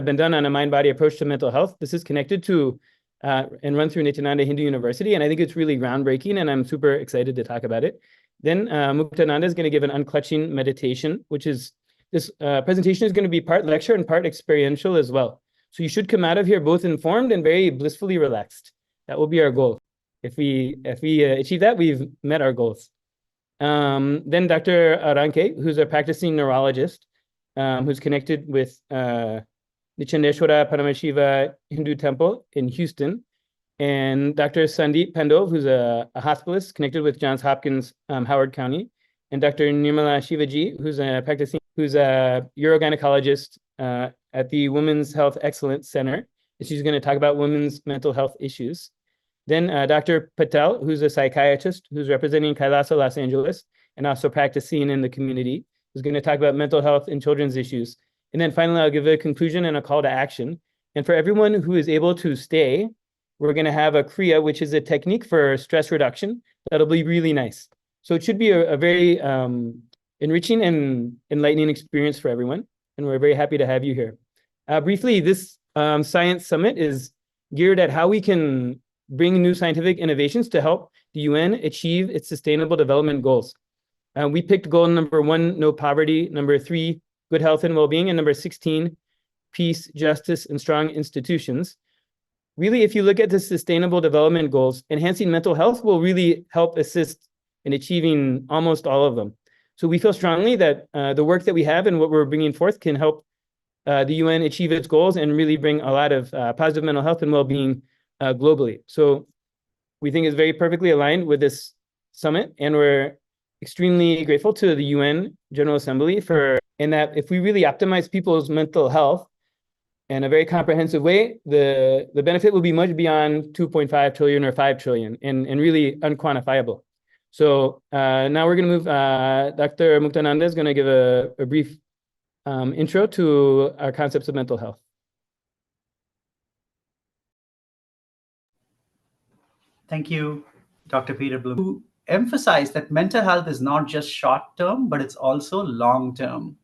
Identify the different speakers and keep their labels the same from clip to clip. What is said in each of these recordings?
Speaker 1: been done on a mind-body approach to mental health. This is connected to and run through Nithyananda Hindu University, and I think it's really groundbreaking, and I'm super excited to talk about it. Then Muktananda is going to give an unclutching meditation, which is, this presentation is going to be part lecture and part experiential as well. So you should come out of here both informed and very blissfully relaxed. That will be our goal. If we achieve that, we've met our goals. Then Dr. Aranke, who's a practicing neurologist, who's connected with Nichandeshwara Paramashiva Hindu Temple in Houston, and Dr. Sandeep Pandov, who's a hospitalist connected with Johns Hopkins, Howard County, and Dr. Nirmala Shivaji, who's a urogynecologist at the Women's Health Excellence Center. She's going to talk about women's mental health issues. Then Dr. Patel, who's a psychiatrist who's representing Kailasa, Los Angeles, and also practicing in the community, who's going to talk about mental health and children's issues. And then finally, I'll give a conclusion and a call to action. And for everyone who is able to stay, we're going to have a kriya, which is a technique for stress reduction. That'll be really nice. So it should be a very enriching and enlightening experience for everyone. And we're very happy to have you here. Briefly, this Science Summit is geared at how we can bring new scientific innovations to help the UN achieve its sustainable development goals. We picked goal number 1, no poverty, number 3, good health and well-being, and number 16, peace, justice, and strong institutions. Really, if you look at the sustainable development goals, enhancing mental health will really help assist in achieving almost all of them. So we feel strongly that the work that we have and what we're bringing forth can help the UN achieve its goals and really bring a lot of positive mental health and well-being globally. So we think it's very perfectly aligned with this summit, and we're extremely grateful to the UN General Assembly in that if we really optimize people's mental health in a very comprehensive way, the benefit will be much beyond 2.5 trillion or 5 trillion and really unquantifiable. So now we're going to move, Dr. Muktananda is going to give a brief intro to our concepts of mental health.
Speaker 2: Thank you, Dr. Peter Bloom. To emphasize that mental health is not just short-term, but it's also long-term.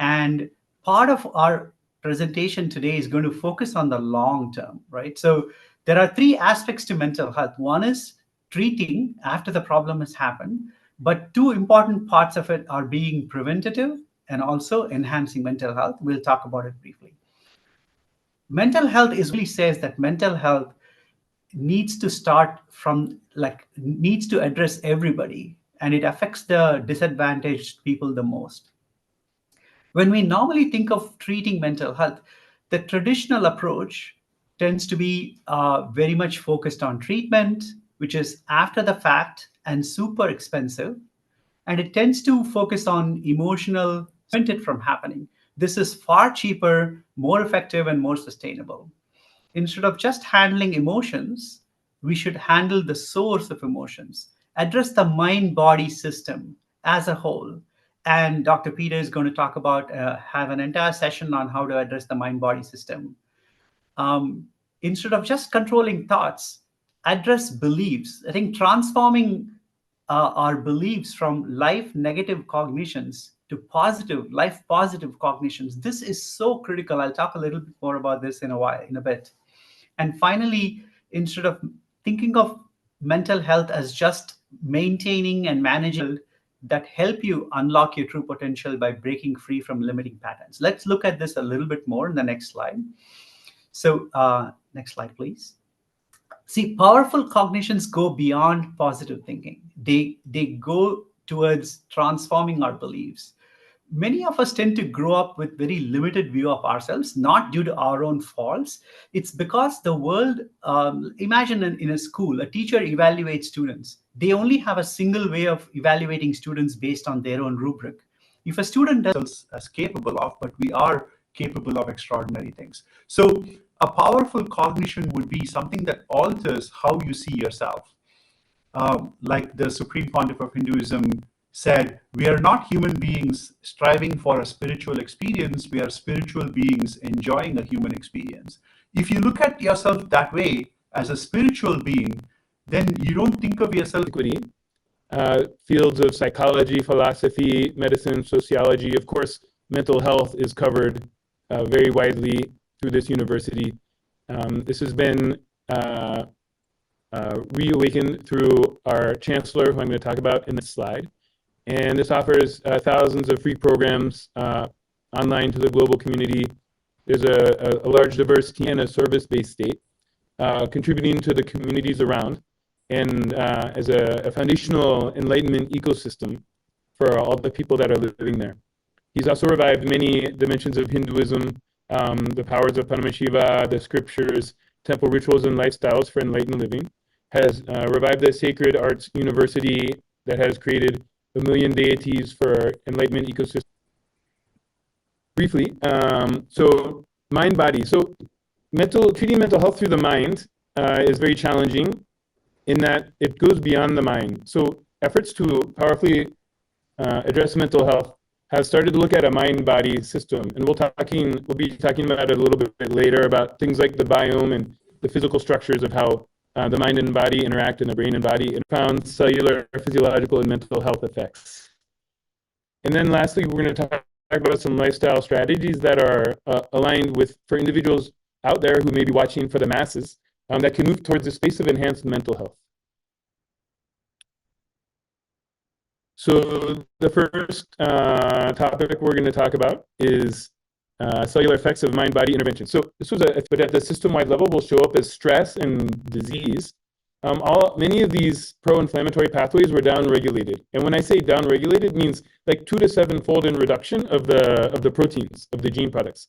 Speaker 2: And part of our presentation today is going to focus on the long-term, right? So there are 3 aspects to mental health. One is treating after the problem has happened, but 2 important parts of it are being preventative and also enhancing mental health. We'll talk about it briefly. Mental health really says that mental health needs to start from, needs to address everybody, and it affects the disadvantaged people the most. When we normally think of treating mental health, the traditional approach tends to be very much focused on treatment, which is after the fact and super expensive, and it tends to focus on emotional, prevent it from happening. This is far cheaper, more effective, and more sustainable. Instead of just handling emotions, we should handle the source of emotions, address the mind-body system as a whole. And Dr. Peter is going to talk about, have an entire session on how to address the mind-body system. Instead of just controlling thoughts, address beliefs. I think transforming our beliefs from life negative cognitions to life positive cognitions. This is so critical. I'll talk a little bit more about this in a bit. And finally, instead of thinking of mental health as just maintaining and managing, that help you unlock your true potential by breaking free from limiting patterns. Let's look at this a little bit more in the next slide. So next slide, please. See, powerful cognitions go beyond positive thinking. They go towards transforming our beliefs. Many of us tend to grow up with very limited view of ourselves, not due to our own faults. It's because the world, imagine in a school, a teacher evaluates students. They only have a single way of evaluating students based on their own rubric. If a student does as capable of, but we are capable of extraordinary things. So a powerful cognition would be something that alters how you see yourself. Like the Supreme Pontiff of Hinduism said, we are not human beings striving for a spiritual experience, we are spiritual beings enjoying a human experience. If you look at yourself that way as a spiritual being, then you don't think of yourself
Speaker 1: equity. Fields of psychology, philosophy, medicine, sociology, of course, mental health is covered very widely through this university. This has been reawakened through our chancellor, who I'm going to talk about in this slide. And this offers thousands of free programs online to the global community. There's a large diversity and a service-based state, contributing to the communities around, and as a foundational enlightenment ecosystem for all the people that are living there. He's also revived many dimensions of Hinduism, the powers of Paramashiva, the scriptures, temple rituals, and lifestyles for enlightened living. Has revived the sacred arts university that has created a million deities for enlightenment ecosystem. Briefly, so mind-body. So treating mental health through the mind is very challenging in that it goes beyond the mind. So efforts to powerfully address mental health have started to look at a mind-body system, and we'll be talking about it a little bit later, about things like the biome and the physical structures of how the mind and body interact in the brain and body, and found cellular, physiological, and mental health effects. And then lastly, we're going to talk about some lifestyle strategies that are aligned with, for individuals out there who may be watching, for the masses, that can move towards a space of enhanced mental health. So the first topic we're going to talk about is cellular effects of mind-body intervention. So this was but at the system-wide level will show up as stress and disease. Many of these pro-inflammatory pathways were down-regulated. And when I say down-regulated, it means like 2 to 7-fold in reduction of the proteins, of the gene products.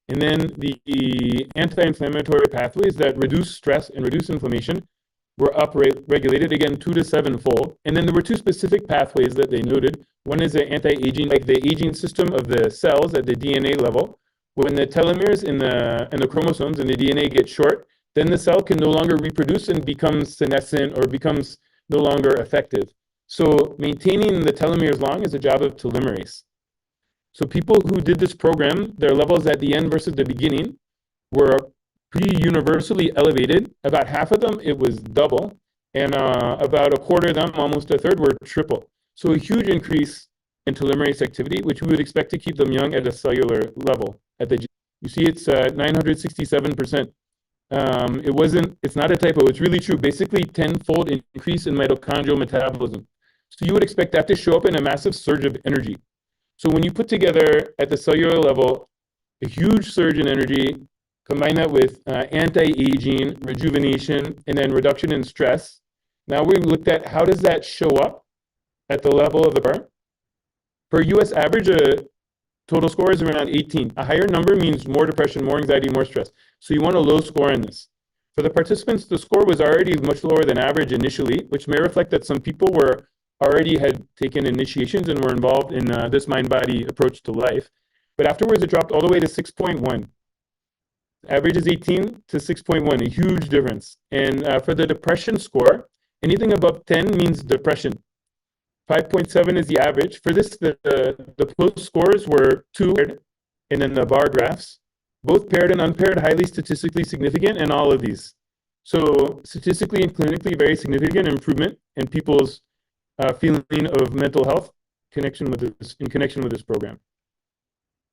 Speaker 1: And then the anti-inflammatory pathways that reduce stress and reduce inflammation were upregulated, again, 2 to 7-fold. And then there were 2 specific pathways that they noted. One is the anti-aging, like the aging system of the cells at the DNA level. When the telomeres in the chromosomes in the DNA get short, then the cell can no longer reproduce and becomes senescent or becomes no longer effective. So maintaining the telomeres long is a job of telomerase. So people who did this program, their levels at the end versus the beginning were pretty universally elevated. About half of them, it was double, and about a quarter of them, almost a third, were triple. So a huge increase in telomerase activity, which we would expect to keep them young at a cellular level. You see it's 967%. It's not a typo, it's really true. Basically 10-fold increase in mitochondrial metabolism. So you would expect that to show up in a massive surge of energy. So when you put together at the cellular level a huge surge in energy, combine that with anti-aging, rejuvenation, and then reduction in stress. Now we looked at how does that show up at the level of the bar. For US average, total score is around 18. A higher number means more depression, more anxiety, more stress. So you want a low score in this. For the participants, the score was already much lower than average initially, which may reflect that some people already had taken initiations and were involved in this mind-body approach to life. But afterwards, it dropped all the way to 6.1. Average is 18 to 6.1, a huge difference. And for the depression score, anything above 10 means depression. 5.7 is the average. For this, the post scores were 2, and then the bar graphs, both paired and unpaired, highly statistically significant in all of these. So statistically and clinically very significant improvement in people's feeling of mental health in connection with this program.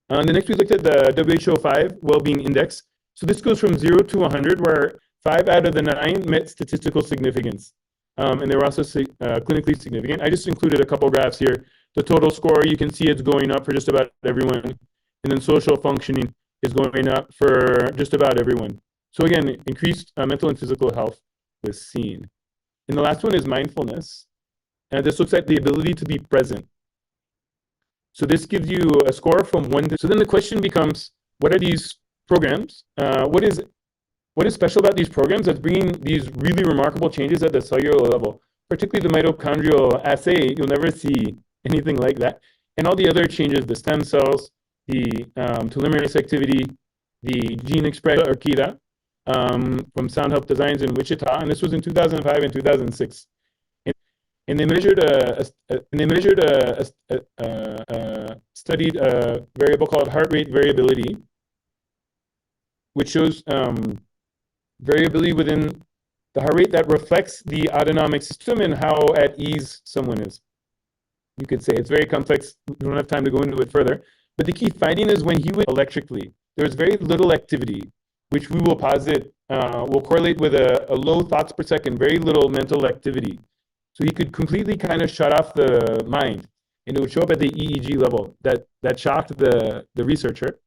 Speaker 1: The next we looked at the WHO-5 Wellbeing Index. So this goes from 0 to 100, where 5 out of the 9 met statistical significance. And they were also clinically significant. I just included a couple graphs here. The total score, you can see it's going up for just about everyone. And then social functioning is going up for just about everyone. So again, increased mental and physical health was seen. And the last one is mindfulness. And this looks at the ability to be present. So this gives you a score from 1 to... So then the question becomes, what are these programs? What is special about these programs that's bringing these really remarkable changes at the cellular level? Particularly the mitochondrial assay, you'll never see anything like that. And all the other changes, the stem cells, the telomerase activity, the gene expression, or kriya, from Sound Health Designs in Wichita, and this was in 2005 and 2006. And they studied a variable called heart rate variability, which shows variability within the heart rate that reflects the autonomic system and how at ease someone is. You could say it's very complex. We don't have time to go into it further. But the key finding is when he went electrically.
Speaker 3: there's very little activity, which we will posit will correlate with a low thoughts per second, very little mental activity. So he could completely kind of shut off the mind, and it would show up at the EEG level. That shocked the researcher.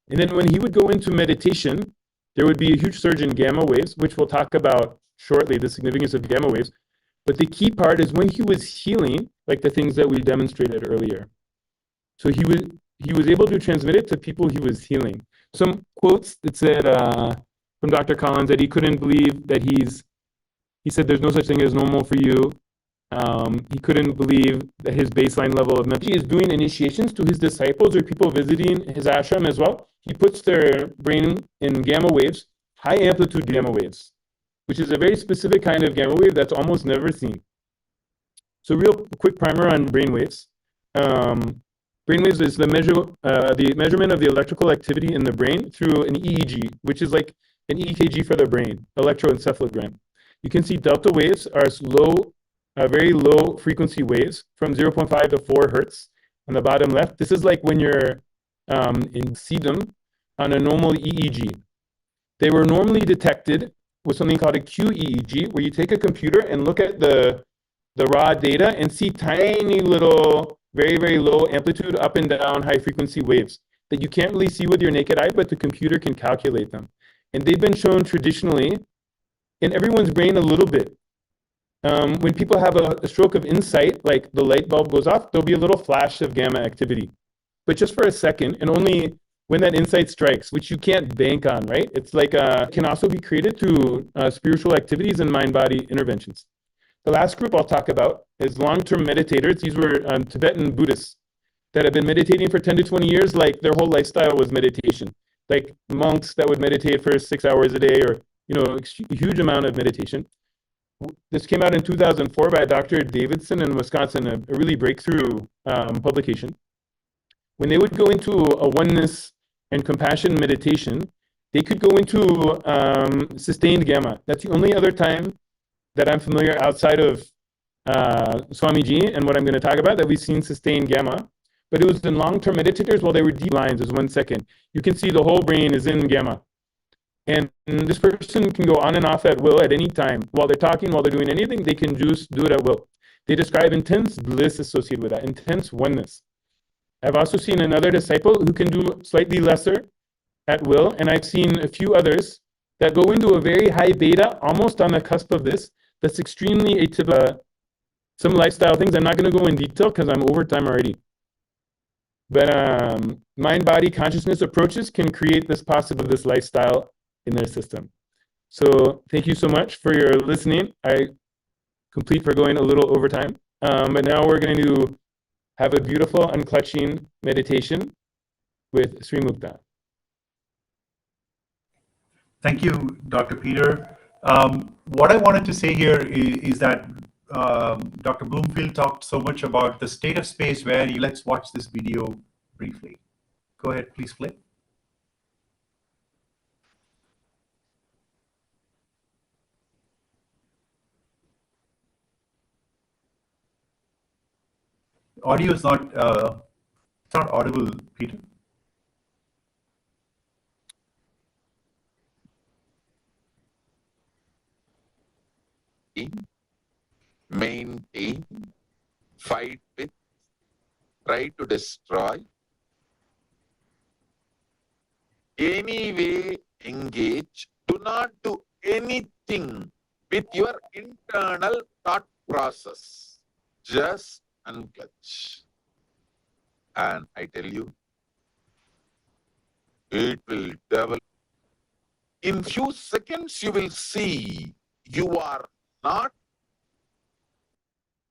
Speaker 3: And then when he would go into meditation, there would be a huge surge in gamma waves, which we'll talk about shortly, the significance of gamma waves. But the key part is when he was healing, like the things that we demonstrated earlier. So he was able to transmit it to people he was healing. Some quotes that said from Dr. Collins that he couldn't believe that he said there's no such thing as normal for you. He couldn't believe that his baseline level of mental. He is doing initiations to his disciples or people visiting his ashram as well. He puts their brain in gamma waves, high amplitude gamma waves, which is a very specific kind of gamma wave that's almost never seen. So real quick primer on brain waves. Brain waves is the measurement of the electrical activity in the brain through an EEG, which is like an EKG for the brain, electroencephalogram. You can see delta waves are very low frequency waves from 0.5 to 4 hertz on the bottom left. This is like when you're in sedum on a normal EEG. They were normally detected with something called a QEEG, where you take a computer and look at the raw data and see tiny little, very, very low amplitude up and down high frequency waves that you can't really see with your naked eye, but the computer can calculate them. And they've been shown traditionally in everyone's brain a little bit. When people have a stroke of insight, like the light bulb goes off, there'll be a little flash of gamma activity, but just for a second, and only when that insight strikes, which you can't bank on, right? It's like can also be created through spiritual activities and mind-body interventions. The last group I'll talk about is long-term meditators. These were Tibetan Buddhists that have been meditating for 10 to 20 years, like their whole lifestyle was meditation. Like monks that would meditate for 6 hours a day, or a huge amount of meditation. This came out in 2004 by Dr. Davidson in Wisconsin, a really breakthrough publication. When they would go into a oneness and compassion meditation, they could go into sustained gamma. That's the only other time that I'm familiar outside of Swamiji and what I'm going to talk about that we've seen sustained gamma. But it was in long-term meditators while they were deep lines, is 1 second. You can see the whole brain is in gamma. And this person can go on and off at will at any time. While they're talking, while they're doing anything, they can just do it at will. They describe intense bliss associated with that, intense oneness. I've also seen another disciple who can do slightly lesser at will, and I've seen a few others that go into a very high beta, almost on the cusp of this, that's extremely atypical. Some lifestyle things, I'm not going to go in detail because I'm over time already. But mind-body consciousness approaches can create this lifestyle in their system. So thank you so much for your listening. I complete for going a little over time. But now we're going to have a beautiful unclutching meditation with Sri Mukta.
Speaker 2: Thank you, Dr. Peter. What I wanted to say here is that Dr. Bloomfield talked so much about the state of space where let's watch this video briefly. Go ahead, please play. Audio is not it's not audible, Peter.
Speaker 4: Maintain, fight with, try to destroy, anyway engage, do not do anything with your internal thought process. Just unclutch. And I tell you, it will develop. In few seconds, you will see you are not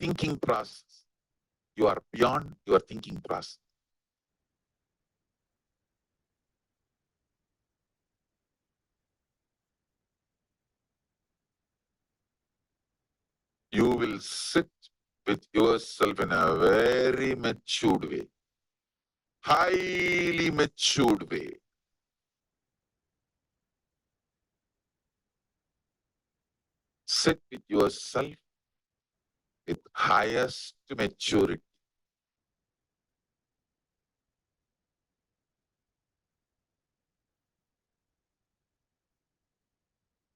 Speaker 4: thinking process. You are beyond your thinking process. You will sit with yourself in a very matured way, highly matured way. Sit with yourself with highest maturity.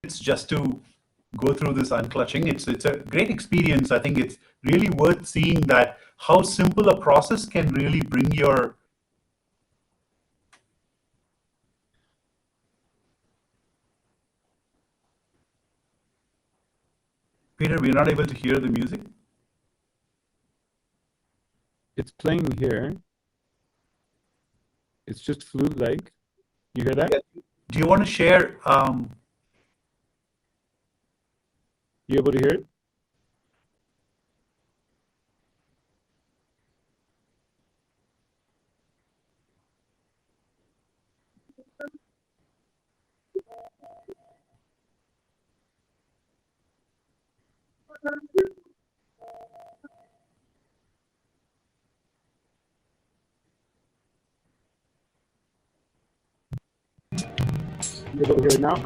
Speaker 2: It's just to go through this unclutching. It's a great experience. I think it's really worth seeing that how simple a process can really bring your Peter, we're not able to hear the music.
Speaker 3: It's playing here. It's just flute-like. You hear that?
Speaker 2: Do you want to share?
Speaker 3: You able to hear it? You able to hear it now?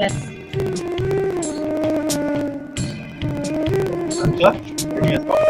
Speaker 5: Yes.
Speaker 2: Unclutch? Give me a thought.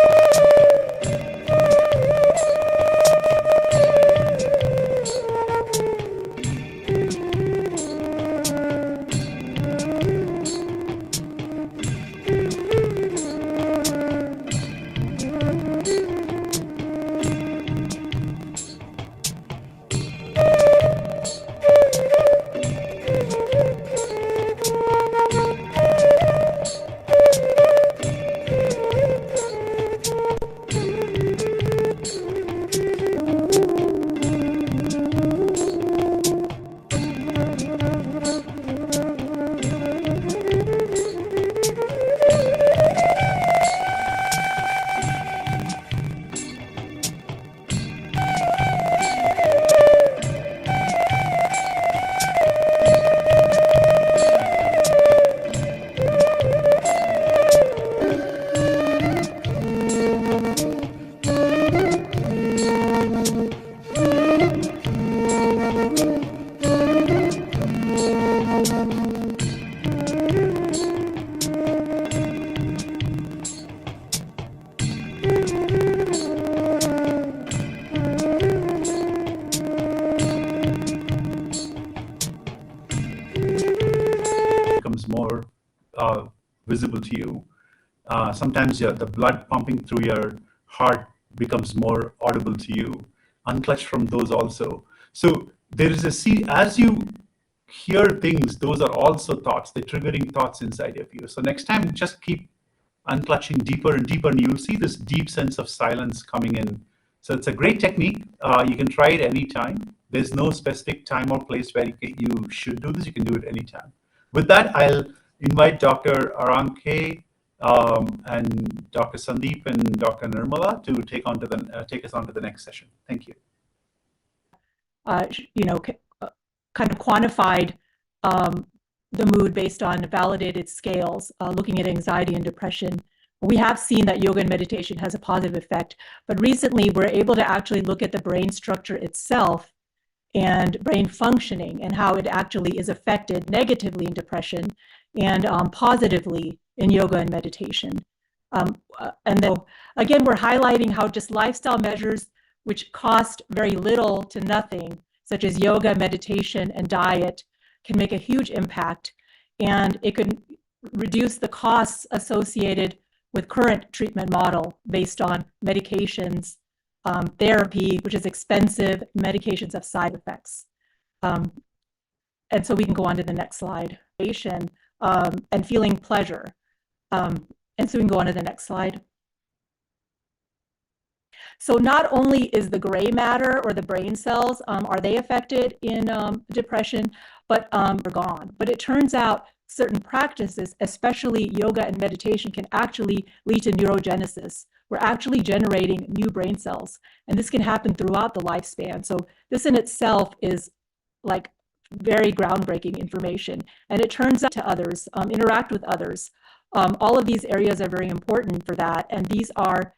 Speaker 2: Becomes more visible to you. Sometimes the blood pumping through your heart becomes more audible to you. Unclutch from those also. So there is as you hear things, those are also thoughts. They're triggering thoughts inside of you. So next time, just keep unclutching deeper and deeper, and you'll see this deep sense of silence coming in. So it's a great technique. You can try it anytime. There's no specific time or place where you should do this. You can do it anytime. With that, I'll invite Dr. Aranke and Dr. Sandeep and Dr. Nirmala to take us on to the next session. Thank you.
Speaker 5: Kind of quantified the mood based on validated scales, looking at anxiety and depression. We have seen that yoga and meditation has a positive effect, but recently we're able to actually look at the brain structure itself and brain functioning and how it actually is affected negatively in depression and positively in yoga and meditation. And then again, we're highlighting how just lifestyle measures which cost very little to nothing, such as yoga, meditation, and diet, can make a huge impact. And it can reduce the costs associated with current treatment model based on medications, therapy, which is expensive, medications have side effects. And so we can go on to the next slide. And feeling pleasure. And so we can go on to the next slide. So not only is the gray matter or the brain cells, are they affected in depression, but they're gone. But it turns out certain practices, especially yoga and meditation, can actually lead to neurogenesis. We're actually generating new brain cells, and this can happen throughout the lifespan. So this in itself is like very groundbreaking information, and it turns out to others, interact with others. All of these areas are very important for that, and these are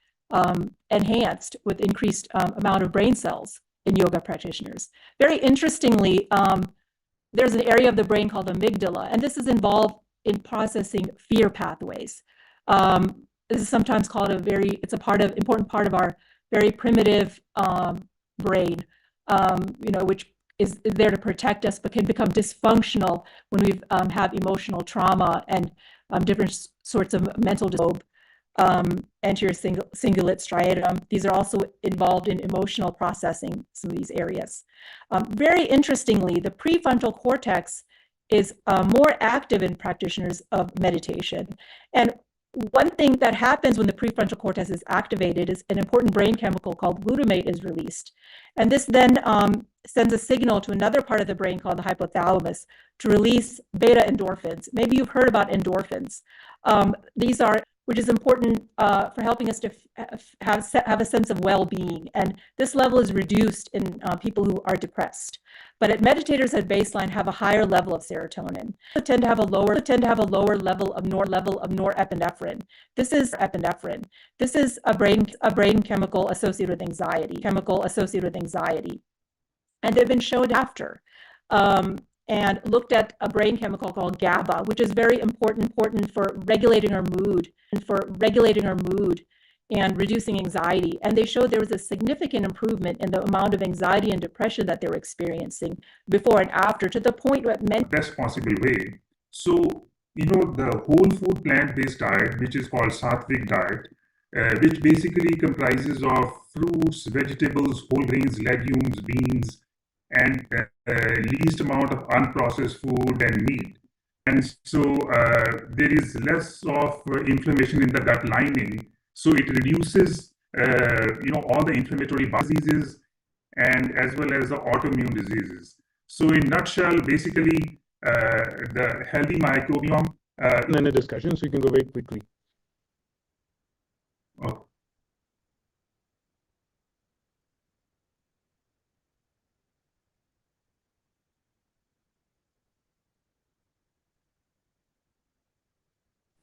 Speaker 5: enhanced with increased amount of brain cells in yoga practitioners. Very interestingly, there's an area of the brain called amygdala, and this is involved in processing fear pathways. This is sometimes called it's a important part of our very primitive brain, which is there to protect us, but can become dysfunctional when we have emotional trauma and different sorts of mental disorder. Anterior cingulate striatum. These are also involved in emotional processing, some of these areas. Very interestingly, the prefrontal cortex is more active in practitioners of meditation. And one thing that happens when the prefrontal cortex is activated is an important brain chemical called glutamate is released. And this then sends a signal to another part of the brain called the hypothalamus to release beta endorphins. Maybe you've heard about endorphins. These are, which is important for helping us to have a sense of well-being. And this level is reduced in people who are depressed. But meditators at baseline have a higher level of serotonin. They tend to have a lower level of norepinephrine. This is epinephrine. This is a brain chemical associated with anxiety. And they've been shown after. And looked at a brain chemical called GABA, which is very important for regulating our mood and reducing anxiety. And they showed there was a significant improvement in the amount of anxiety and depression that they were experiencing before and after, to the point where
Speaker 6: best possible way. So, the whole food plant-based diet, which is called Sattvic diet, which basically comprises of fruits, vegetables, whole grains, legumes, beans, and least amount of unprocessed food and meat. And so there is less of inflammation in the gut lining. So it reduces, all the inflammatory diseases and as well as the autoimmune diseases. So in nutshell, basically, the healthy microbiome.
Speaker 3: Then a discussion, so you can go very quickly.
Speaker 6: Okay.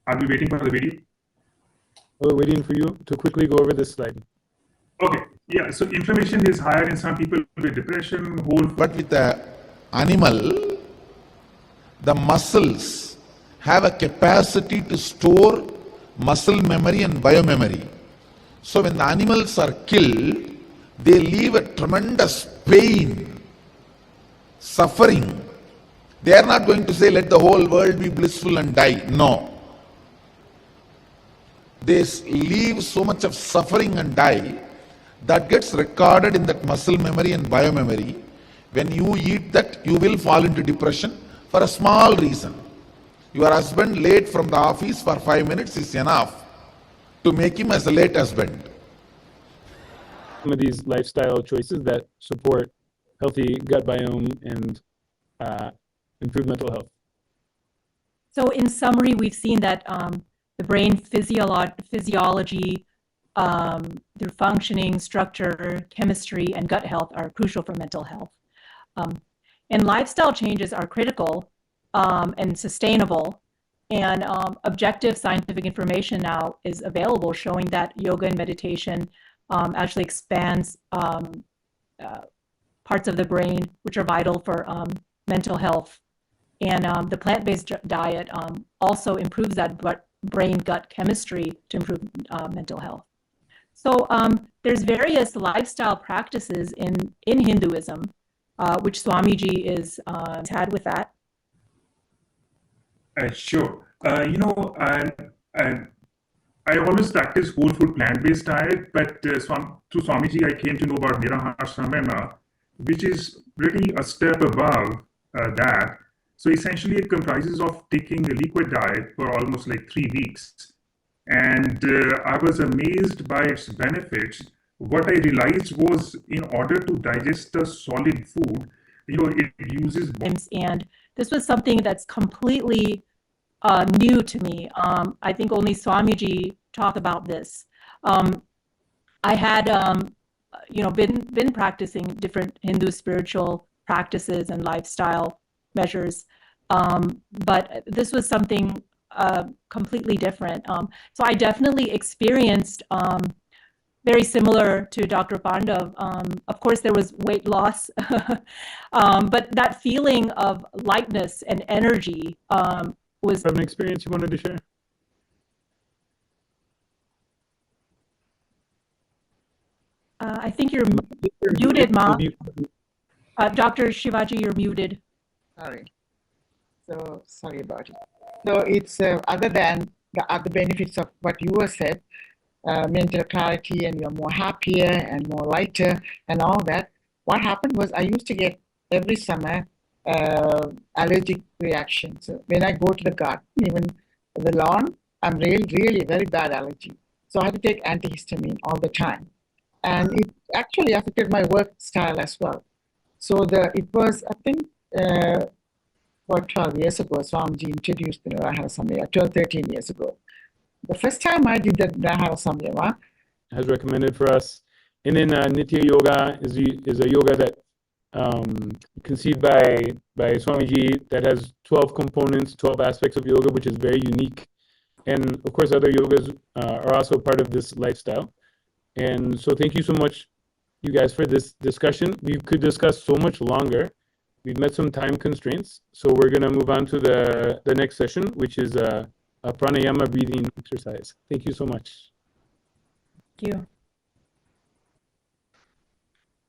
Speaker 6: Are we waiting for the video?
Speaker 3: We're waiting for you to quickly go over this slide.
Speaker 6: Okay, yeah, so inflammation is higher in some people with depression,
Speaker 4: But with the animal, the muscles have a capacity to store muscle memory and biomemory. So when the animals are killed, they leave a tremendous pain, suffering. They are not going to say, let the whole world be blissful and die. No. They leave so much of suffering and die that gets recorded in that muscle memory and biomemory. When you eat that, you will fall into depression for a small reason. Your husband late from the office for 5 minutes is enough to make him as a late husband.
Speaker 3: Some of these lifestyle choices that support healthy gut biome and improve mental health.
Speaker 5: So in summary, we've seen that the brain physiology, through functioning, structure, chemistry, and gut health are crucial for mental health. And lifestyle changes are critical and sustainable. And objective scientific information now is available showing that yoga and meditation actually expands parts of the brain which are vital for mental health. And the plant-based diet also improves that brain-gut chemistry to improve mental health. So there's various lifestyle practices in Hinduism, which Swamiji is had with that.
Speaker 6: Sure. I always practice whole food plant-based diet, but through Swamiji, I came to know about Nithyananda, which is really a step above that. So essentially, it comprises of taking a liquid diet for almost like 3 weeks. And I was amazed by its benefits. What I realized was in order to digest the solid food, it uses...
Speaker 5: And this was something that's completely new to me. I think only Swamiji talked about this. I had, been practicing different Hindu spiritual practices and lifestyle measures, but this was something completely different. So I definitely experienced very similar to Dr. Pandav. Of course, there was weight loss, but that feeling of lightness and energy was...
Speaker 3: An experience you wanted to share?
Speaker 5: I think you're muted, Mom. Dr. Shivaji, you're muted.
Speaker 7: Sorry. So sorry about it. So it's other than the other benefits of what you have said, mental clarity, and you're more happier and more lighter and all that. What happened was I used to get every summer allergic reactions. So when I go to the garden, even the lawn, I'm really very bad allergy. So I had to take antihistamine all the time. And it actually affected my work style as well. So it was, I think, about 12 years ago, Swamiji introduced the Narahara Samyama, 12, 13 years ago. The first time I did the Narahara Samyama,
Speaker 3: has recommended for us. And then Nitya Yoga is a yoga that conceived by Swamiji that has 12 components, 12 aspects of yoga, which is very unique. And of course, other yogas are also part of this lifestyle. And so thank you so much, you guys, for this discussion. We could discuss so much longer. We've met some time constraints. So we're going to move on to the next session, which is a pranayama breathing exercise. Thank you so much.
Speaker 5: Thank you.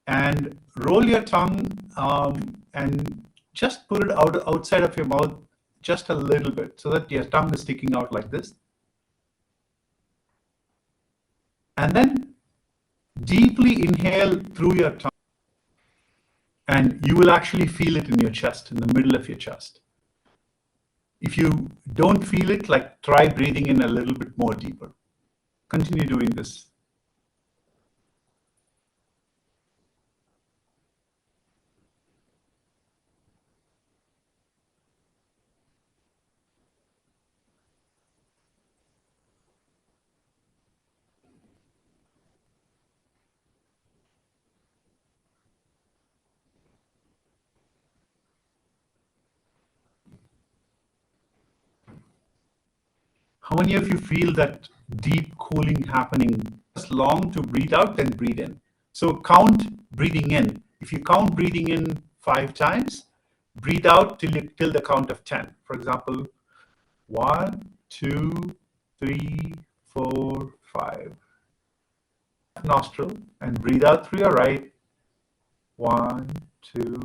Speaker 2: And roll your tongue and just put it outside of your mouth just a little bit so that your tongue is sticking out like this. And then deeply inhale through your tongue. And you will actually feel it in your chest, in the middle of your chest. If you don't feel it, like try breathing in a little bit more deeper. Continue doing this. How many of you feel that deep cooling happening? It's long to breathe out, then breathe in. So count breathing in. If you count breathing in 5 times, breathe out till the count of 10. For example, 1, 2, 3, 4, 5. Nostril and breathe out through your right. 1, 2,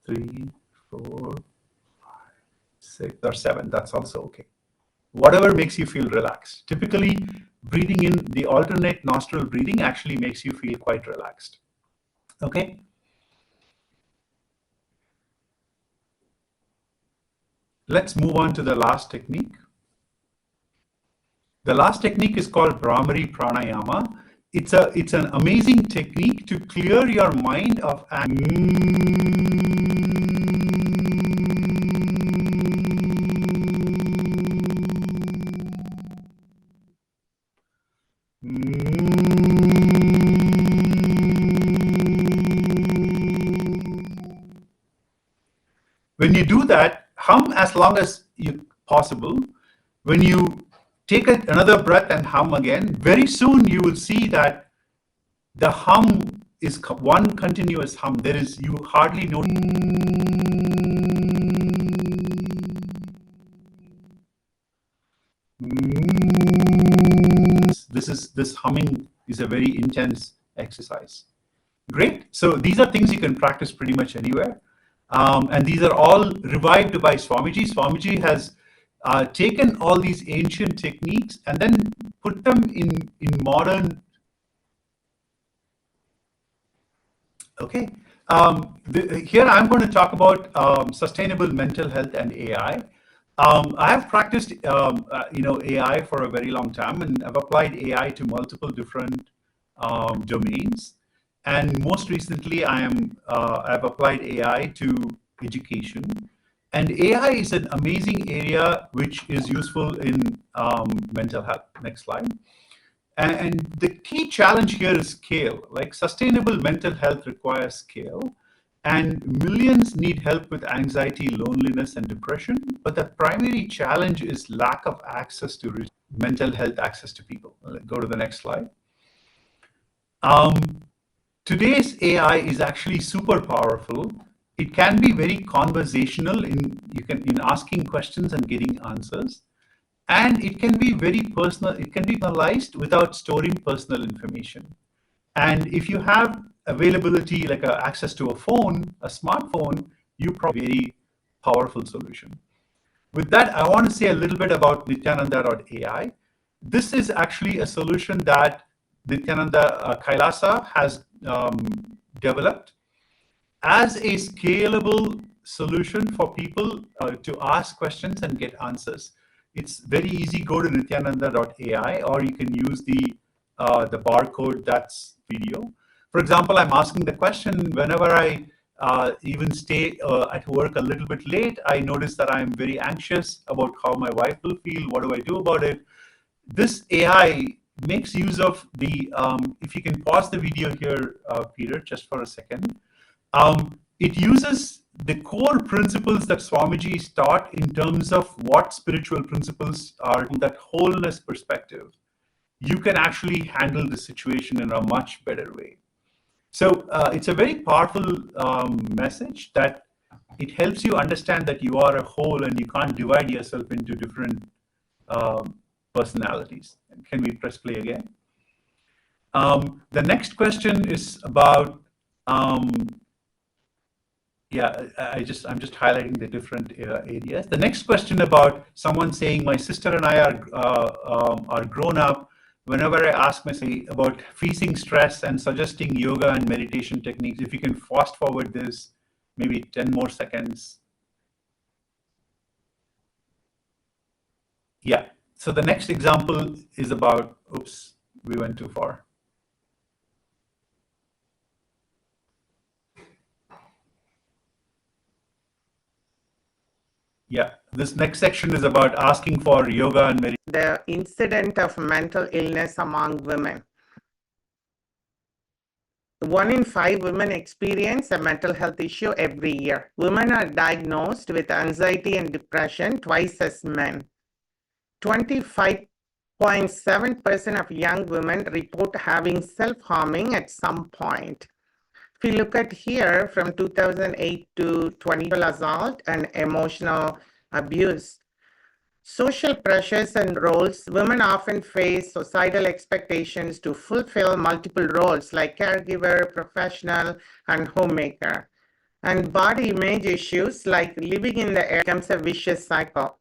Speaker 2: 3, 4, 5, 6, or 7. That's also okay. Whatever makes you feel relaxed. Typically, breathing in the alternate nostril breathing actually makes you feel quite relaxed. Okay? Let's move on to the last technique. The last technique is called Brahmari Pranayama. It's an amazing technique to clear your mind of When you do that, hum as long as possible. When you take another breath and hum again, very soon you will see that the hum is one continuous hum. You hardly know. This humming is a very intense exercise. Great. So these are things you can practice pretty much anywhere. And these are all revived by Swamiji. Swamiji has taken all these ancient techniques and then put them in modern. Okay. Here I'm going to talk about sustainable mental health and AI. I have practiced, AI for a very long time, and I've applied AI to multiple different domains. And most recently, I've applied AI to education. And AI is an amazing area which is useful in mental health. Next slide. And the key challenge here is scale. Like sustainable mental health requires scale. And millions need help with anxiety, loneliness, and depression. But the primary challenge is lack of access to mental health access to people. Let's go to the next slide. Today's AI is actually super powerful. It can be very conversational in asking questions and getting answers. And it can be very personal. It can be personalized without storing personal information. And if you have availability, like access to a phone, a smartphone, you probably very powerful solution. With that, I want to say a little bit about Nithyananda.ai. This is actually a solution that Nithyananda Kailasa has developed as a scalable solution for people to ask questions and get answers. It's very easy. Go to Nithyananda.ai, or you can use the barcode that's video. For example, I'm asking the question whenever I even stay at work a little bit late. I notice that I'm very anxious about how my wife will feel. What do I do about it? This AI makes use of the, if you can pause the video here, Peter, just for a second. It uses the core principles that Swamiji taught in terms of what spiritual principles are from that wholeness perspective. You can actually handle the situation in a much better way. So it's a very powerful message that it helps you understand that you are a whole and you can't divide yourself into different personalities. Can we press play again? The next question is about, I'm just highlighting the different areas. The next question about someone saying, my sister and I are grown up. Whenever I ask myself about facing stress and suggesting yoga and meditation techniques, if you can fast forward this, maybe 10 more seconds. Yeah, so the next example is about, oops, we went too far. Yeah, this next section is about asking for yoga and meditation.
Speaker 8: The incidence of mental illness among women. 1 in 5 women experience a mental health issue every year. Women are diagnosed with anxiety and depression twice as men. 25.7% of young women report having self-harming at some point. If you look at here, from 2008 to 20, assault and emotional abuse. Social pressures and roles. Women often face societal expectations to fulfill multiple roles like caregiver, professional, and homemaker. And body image issues like living in the air becomes a vicious cycle.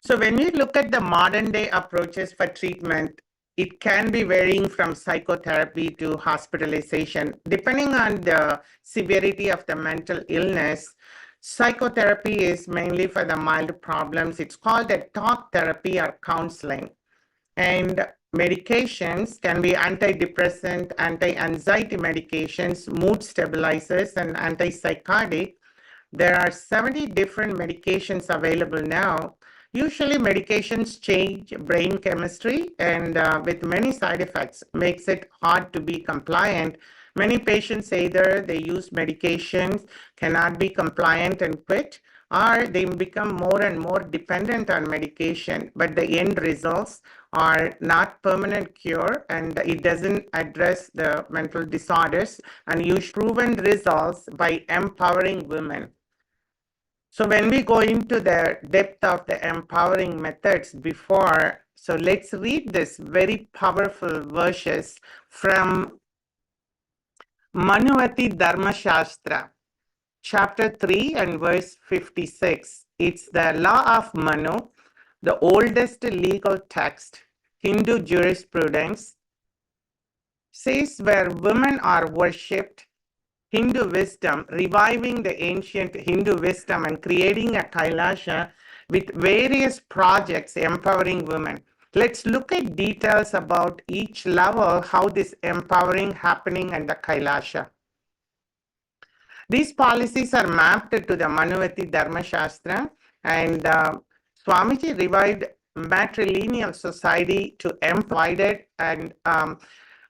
Speaker 8: So when we look at the modern day approaches for treatment, it can be varying from psychotherapy to hospitalization. Depending on the severity of the mental illness, psychotherapy is mainly for the mild problems. It's called a talk therapy or counseling. And medications can be antidepressant, anti-anxiety medications, mood stabilizers, and antipsychotic. There are 70 different medications available now. Usually medications change brain chemistry and with many side effects, makes it hard to be compliant. Many patients either they use medications, cannot be compliant and quit, or they become more and more dependent on medication, but the end results are not permanent cure and it doesn't address the mental disorders, and use proven results by empowering women. So when we go into the depth of the empowering methods before, so let's read this very powerful verses from Manuvati Dharmashastra, chapter 3 and verse 56. It's the law of Manu, the oldest legal text, Hindu jurisprudence, says where women are worshipped, Hindu wisdom, reviving the ancient Hindu wisdom and creating a Kailasa with various projects empowering women. Let's look at details about each level, how this empowering happening in the Kailasa. These policies are mapped to the Manuvati Dharmashastra, and Swamiji revived matrilineal society to empower it, and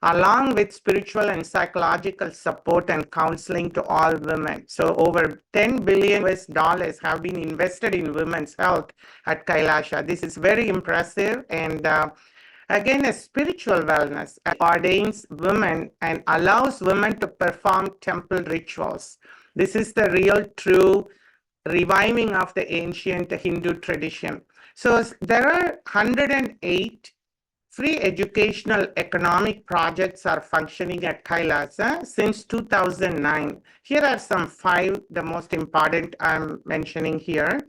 Speaker 8: along with spiritual and psychological support and counseling to all women. So over $10 billion have been invested in women's health at Kailasa. This is very impressive, and again, a spiritual wellness ordains women and allows women to perform temple rituals. This is the real true reviving of the ancient Hindu tradition. So there are 108 free educational economic projects are functioning at Kailasa since 2009. Here are some 5, the most important I'm mentioning here.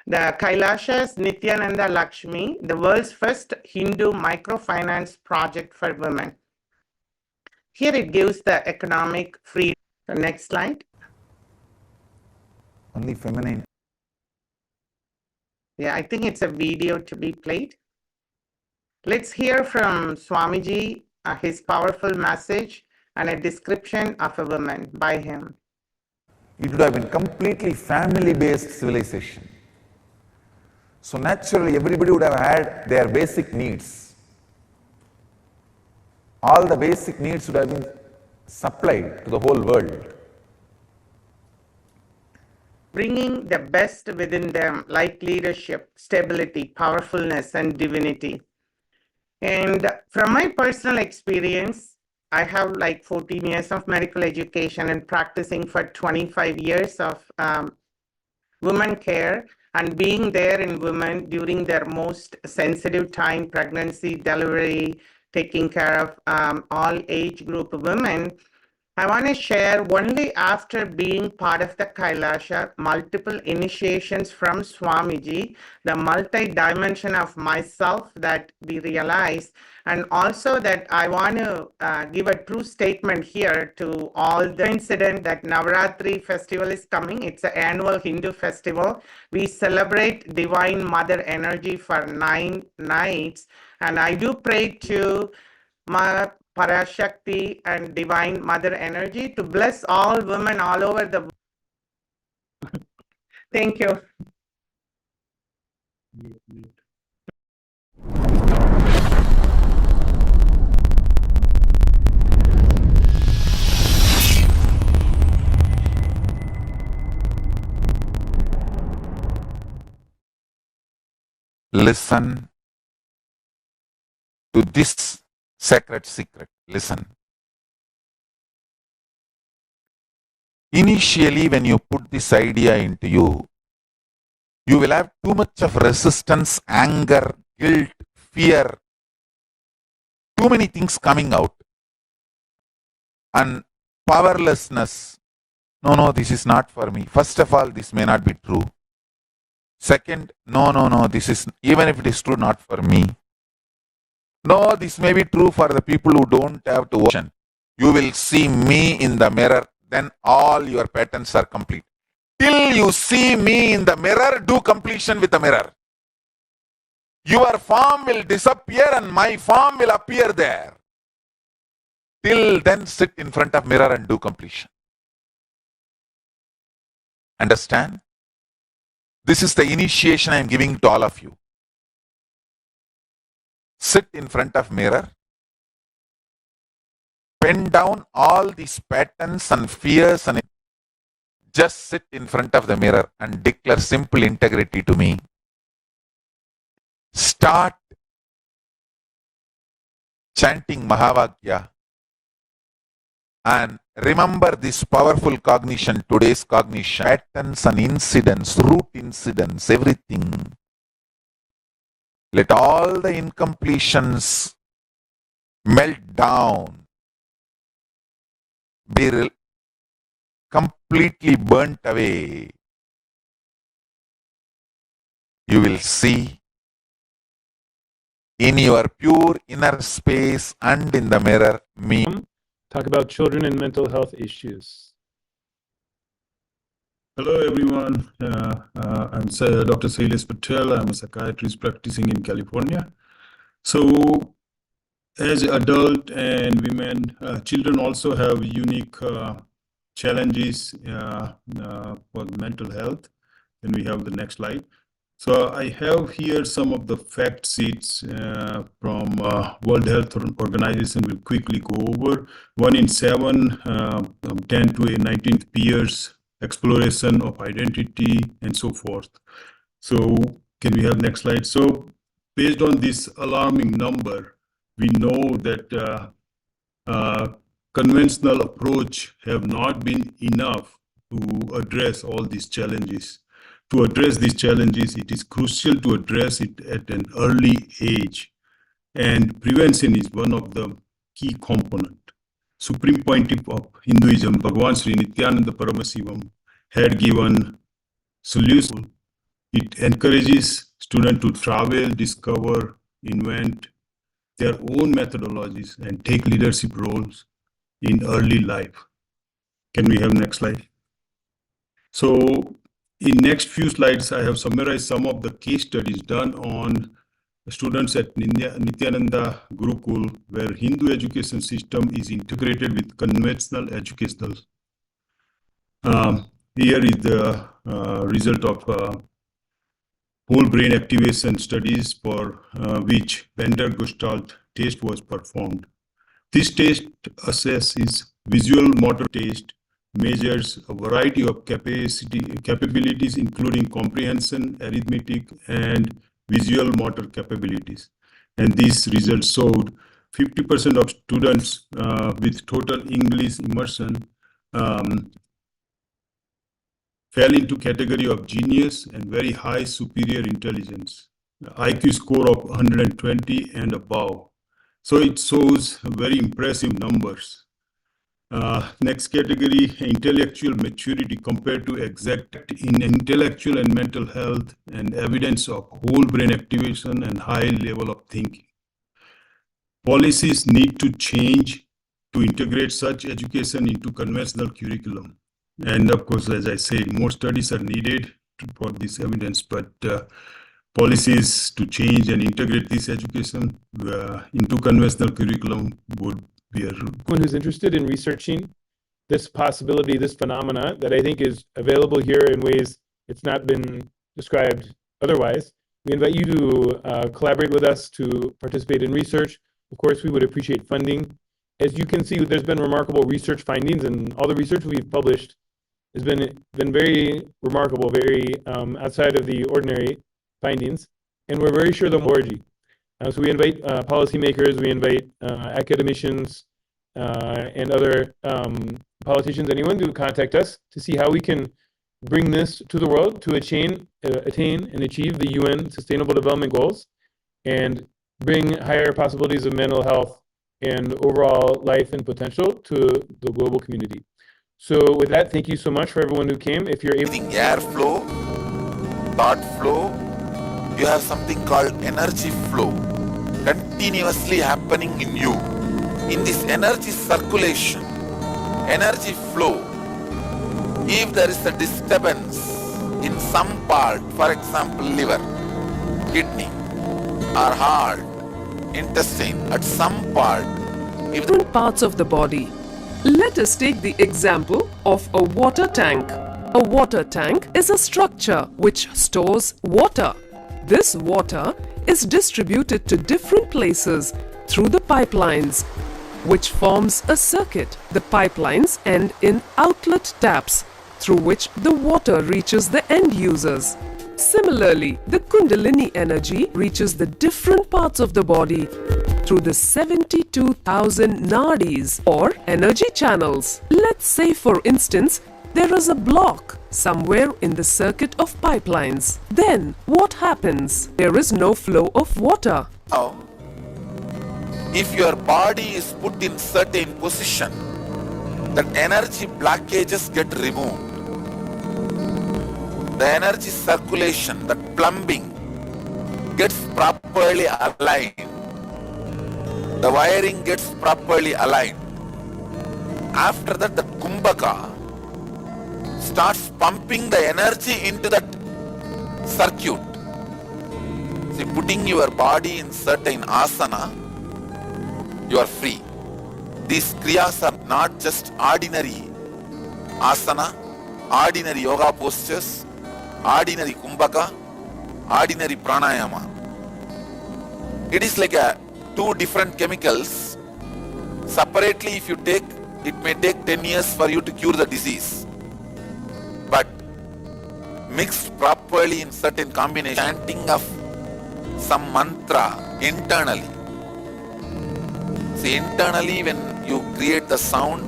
Speaker 8: The Kailasa's Nithyananda Lakshmi, the world's first Hindu microfinance project for women. Here it gives the economic freedom. The next slide.
Speaker 4: Only feminine.
Speaker 8: Yeah, I think it's a video to be played. Let's hear from Swamiji, his powerful message and a description of a woman by him.
Speaker 4: It would have been completely family-based civilization. So naturally, everybody would have had their basic needs. All the basic needs would have been supplied to the whole world.
Speaker 8: Bringing the best within them, like leadership, stability, powerfulness, and divinity. And from my personal experience, I have like 14 years of medical education and practicing for 25 years of women care and being there in women during their most sensitive time, pregnancy, delivery, taking care of all age group women. I want to share only after being part of the Kailasa, multiple initiations from Swamiji, the multi-dimension of myself that we realize, and also that I want to give a true statement here to all the incident that Navaratri festival is coming. It's an annual Hindu festival. We celebrate Divine Mother Energy for 9 nights, and I do pray to my Parashakti and Divine Mother Energy to bless all women all over the world. Thank you.
Speaker 4: Listen to this sacred secret. Listen. Initially, when you put this idea into you, you will have too much of resistance, anger, guilt, fear, too many things coming out, and powerlessness. No, this is not for me. First of all, this may not be true. Second, no, this is, even if it is true, not for me. No, this may be true for the people who don't have to watch. You will see me in the mirror, then all your patterns are complete. Till you see me in the mirror, do completion with the mirror. Your form will disappear and my form will appear there. Till then, sit in front of mirror and do completion. Understand? This is the initiation I am giving to all of you. Sit in front of mirror. Pen down all these patterns and fears and just sit in front of the mirror and declare simple integrity to me. Start chanting Mahavakya and remember this powerful cognition, today's cognition, patterns and incidents, root incidents, everything. Let all the incompletions melt down, be completely burnt away. You will see in your pure inner space and in the mirror me.
Speaker 3: Talk about children and mental health issues.
Speaker 9: Hello, everyone. I'm Dr. Sailesh Patel. I'm a psychiatrist practicing in California. So, as adult and women, children also have unique challenges for mental health. And we have the next slide. So I have here some of the fact sheets from World Health Organization. We'll quickly go over. 1 in 7, 10 to a 19th peers, exploration of identity, and so forth. So can we have next slide? So based on this alarming number, we know that conventional approach have not been enough to address all these challenges. To address these challenges, it is crucial to address it at an early age. and prevention is one of the key component. Supreme Pontiff of Hinduism, Bhagavan Sri Nithyananda Paramasivam, had given solution. It encourages students to travel, discover, invent their own methodologies, and take leadership roles in early life. Can we have next slide? So in next few slides, I have summarized some of the case studies done on students at Nithyananda Gurukul, where Hindu education system is integrated with conventional educational. Here is the result of whole brain activation studies for which Bender Gestalt test was performed. This test assesses visual motor test, measures a variety of capabilities, including comprehension, arithmetic, and visual motor capabilities. And these results showed 50% of students with total English immersion fell into category of genius and very high superior intelligence, IQ score of 120 and above. So it shows very impressive numbers. Next category, intellectual maturity compared to exact in intellectual and mental health and evidence of whole brain activation and high level of thinking. Policies need to change to integrate such education into conventional curriculum. And of course, as I said, more studies are needed for this evidence, but policies to change and integrate this education into conventional curriculum would be a...
Speaker 3: One who's interested in researching this possibility, this phenomena that I think is available here in ways it's not been described otherwise. We invite you to collaborate with us to participate in research. Of course, we would appreciate funding. As you can see, there's been remarkable research findings, and all the research we've published has been very remarkable, very outside of the ordinary findings, and we're very sure they'll orgy. So we invite policymakers, we invite academicians, and other politicians, anyone, to contact us to see how we can bring this to the world to attain and achieve the UN Sustainable Development Goals and bring higher possibilities of mental health and overall life and potential to the global community. So with that, thank you so much for everyone who came. If you're able...
Speaker 10: Airflow, thought flow, you have something called energy flow continuously happening in you. In this energy circulation, energy flow, if there is a disturbance in some part, for example, liver, kidney, or heart, intestine, at some part, if
Speaker 11: different parts of the body. Let us take the example of a water tank. A water tank is a structure which stores water. This water is distributed to different places through the pipelines, which forms a circuit. The pipelines end in outlet taps through which the water reaches the end users. Similarly, the Kundalini energy reaches the different parts of the body through the 72,000 nadis or energy channels. Let's say, for instance, there is a block somewhere in the circuit of pipelines. Then what happens? There is no flow of water.
Speaker 10: now, if your body is put in certain position, that energy blockages get removed. The energy circulation, the plumbing gets properly aligned. The wiring gets properly aligned. After that, the kumbhaka starts pumping the energy into that circuit. See, putting your body in certain asana, you are free. These kriyas are not just ordinary asana, ordinary yoga postures, ordinary kumbhaka, ordinary pranayama. It is like two different chemicals. Separately, if you take, it may take 10 years for you to cure the disease. But mixed properly in certain combination, chanting of some mantra internally. See, internally when you create the sound,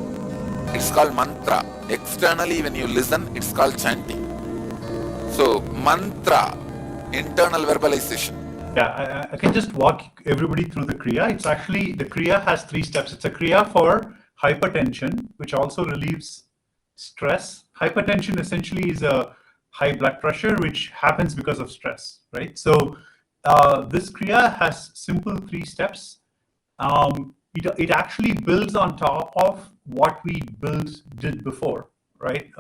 Speaker 10: it's called mantra. Externally when you listen, it's called chanting. So mantra, internal verbalization.
Speaker 2: Yeah, I can just walk everybody through the kriya. It's actually, the kriya has 3 steps. It's a kriya for hypertension, which also relieves stress. Hypertension essentially is a high blood pressure, which happens because of stress, right? So this kriya has simple 3 steps. It actually builds on top of what we did before, right?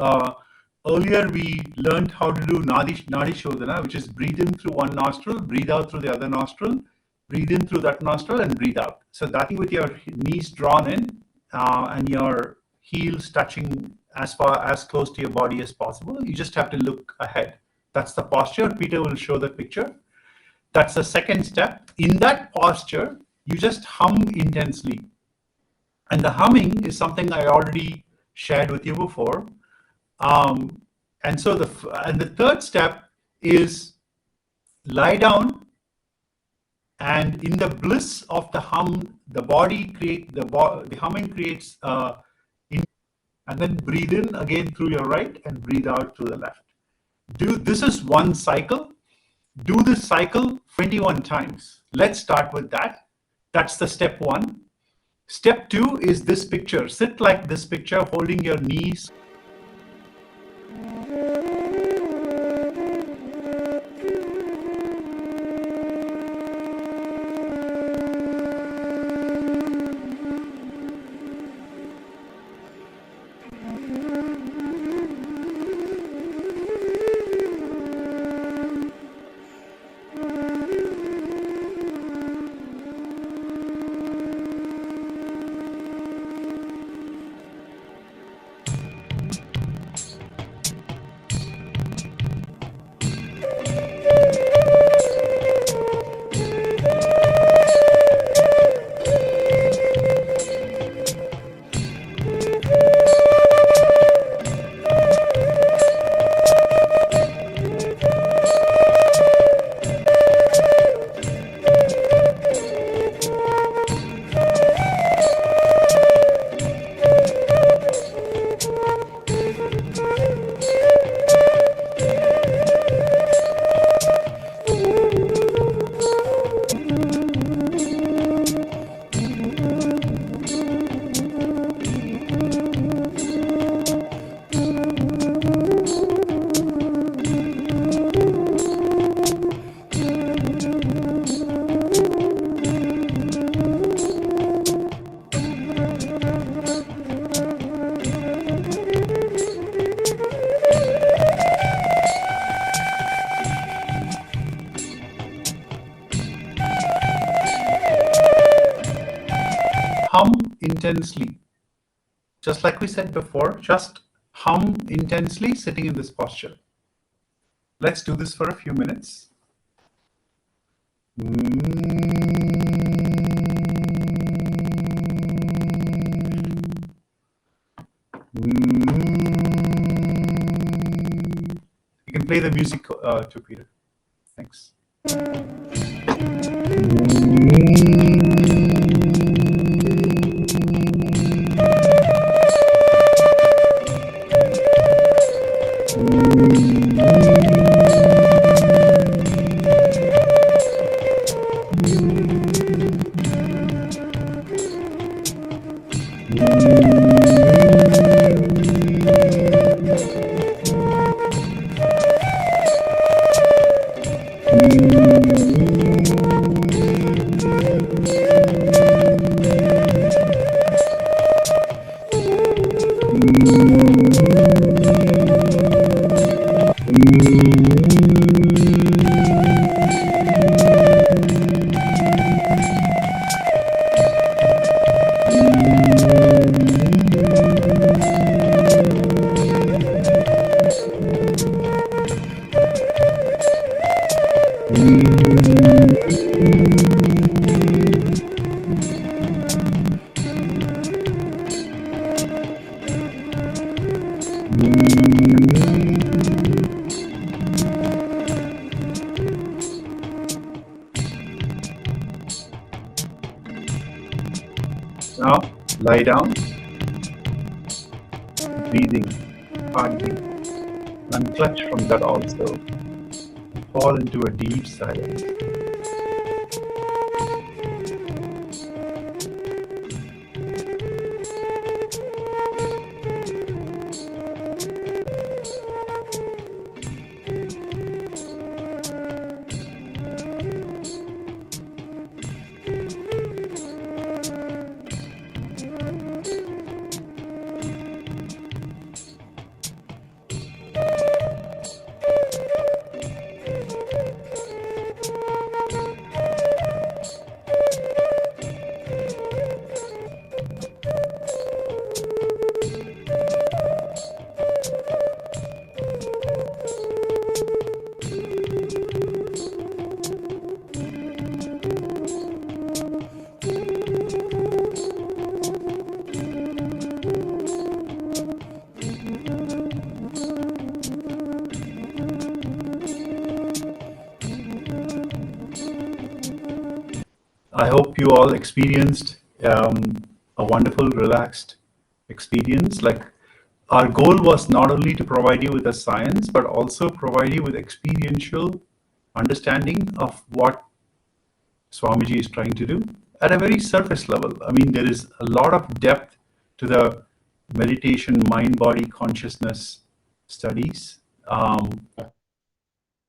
Speaker 2: Earlier, we learned how to do Nadi Shodhana, which is breathe in through one nostril, breathe out through the other nostril, breathe in through that nostril, and breathe out. So that with your knees drawn in and your heels touching as close to your body as possible. You just have to look ahead. That's the posture. Peter will show the picture. That's the second step. In that posture, you just hum intensely. And the humming is something I already shared with you before. And so the third step is lie down, and in the bliss of the hum, the humming creates, and then breathe in again through your right and breathe out through the left. This is one cycle. Do this cycle 21 times. Let's start with that. That's the step 1. Step 2 is this picture. Sit like this picture, holding your knees. Hum intensely. Just like we said before, just hum intensely sitting in this posture. Let's do this for a few minutes. You can play the music too, Peter. Thanks. Now, lie down, breathing, heartbeat, unclutch from that also. Fall into a deep silence. hope you all experienced a wonderful, relaxed experience. Like, our goal was not only to provide you with the science, but also provide you with experiential understanding of what Swamiji is trying to do at a very surface level. I mean, there is a lot of depth to the meditation, mind, body, consciousness studies.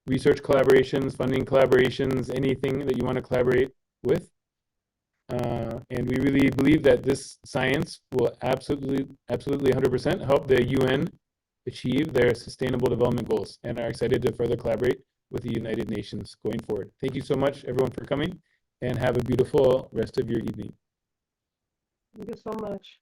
Speaker 3: Research collaborations, funding collaborations, anything that you want to collaborate with. And we really believe that this science will absolutely 100% help the UN achieve their Sustainable Development Goals, and are excited to further collaborate with the United Nations going forward. Thank you so much, everyone, for coming, and have a beautiful rest of your evening.
Speaker 11: Thank you so much.